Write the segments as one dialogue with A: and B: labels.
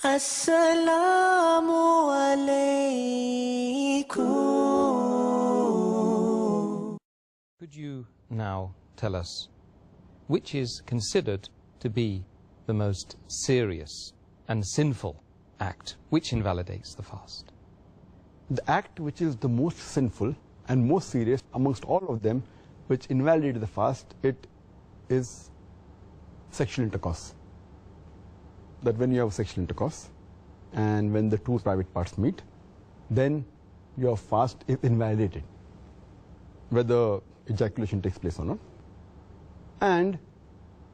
A: Assalamu alaikum.
B: Could you now tell us which is considered to be the most serious and sinful act which invalidates the fast?
C: The act which is the most sinful and most serious amongst all of them which invalidates the fast, it is sexual intercourse. That when you have sexual intercourse and when the two private parts meet, then your fast is invalidated, whether ejaculation takes place or not, and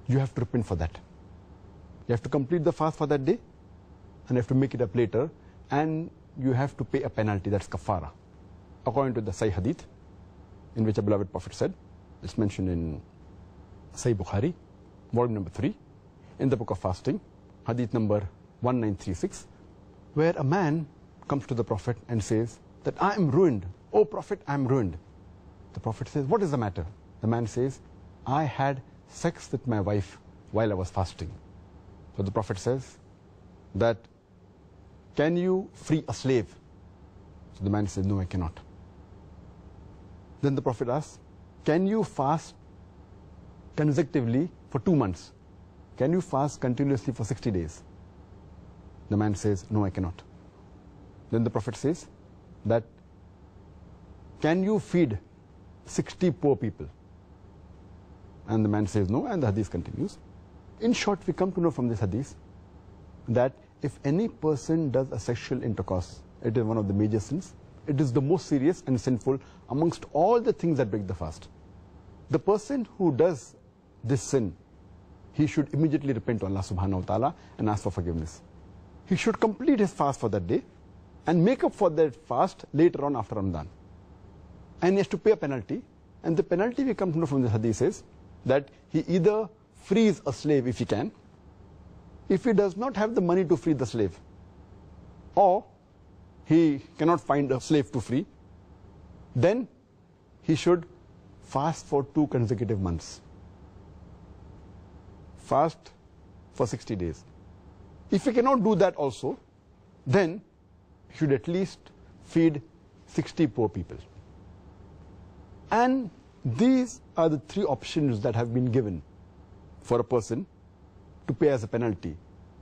C: you have to repent for that. You have to complete the fast for that day and you have to make it up later, and you have to pay a penalty, that's kafara, according to the Sahih Hadith, in which a beloved Prophet said, it's mentioned in Sahih Bukhari, volume number 3, in the book of fasting, Hadith number 1936, where a man comes to the Prophet and says that I am ruined. Oh Prophet, I am ruined. The Prophet says, what is the matter? The man says, I had sex with my wife while I was fasting. So the Prophet says that, can you free a slave? So the man says, no, I cannot. Then the Prophet asks, can you fast consecutively for 2 months? Can you fast continuously for 60 days? The man says, no, I cannot. Then the Prophet says that, can you feed 60 poor people? And the man says no, and the hadith continues. In short, we come to know from this hadith that if any person does a sexual intercourse, it is one of the major sins. It is the most serious and sinful amongst all the things that break the fast. The person who does this sin, he should immediately repent to Allah subhanahu wa ta'ala and ask for forgiveness. He should complete his fast for that day and make up for that fast later on after Ramadan. And he has to pay a penalty, and the penalty we come to know from the hadith is that he either frees a slave if he can, if he does not have the money to free the slave, or he cannot find a slave to free, then he should fast for 2 consecutive months. Fast for 60 days. If he cannot do that also, then he should at least feed 60 poor people. And these are the 3 options that have been given for a person to pay as a penalty,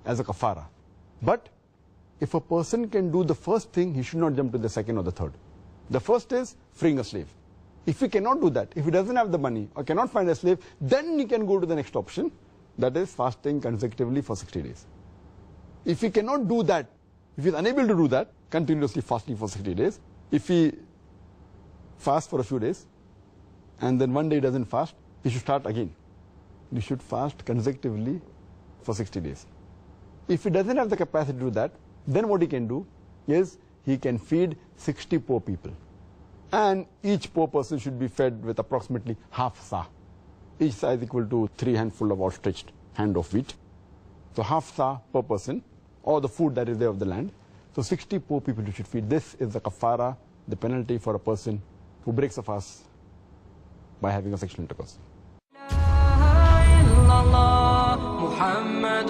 C: as a kafara. But if a person can do the first thing, he should not jump to the second or the third. The first is freeing a slave. If he cannot do that, if he doesn't have the money or cannot find a slave, then he can go to the next option, that is fasting consecutively for 60 days. If he cannot do that, if he is unable to do that, continuously fasting for 60 days, if he fasts for a few days and then one day he doesn't fast, he should start again. He should fast consecutively for 60 days. If he doesn't have the capacity to do that, then what he can do is he can feed 60 poor people. And each poor person should be fed with approximately half sa. Each sa is equal to 3 handfuls of outstretched hand of wheat. So half sa per person, or the food that is there of the land. So 60 poor people you should feed. This is the kafara, the penalty for a person who breaks a fast by having a sexual intercourse.
A: Muhammad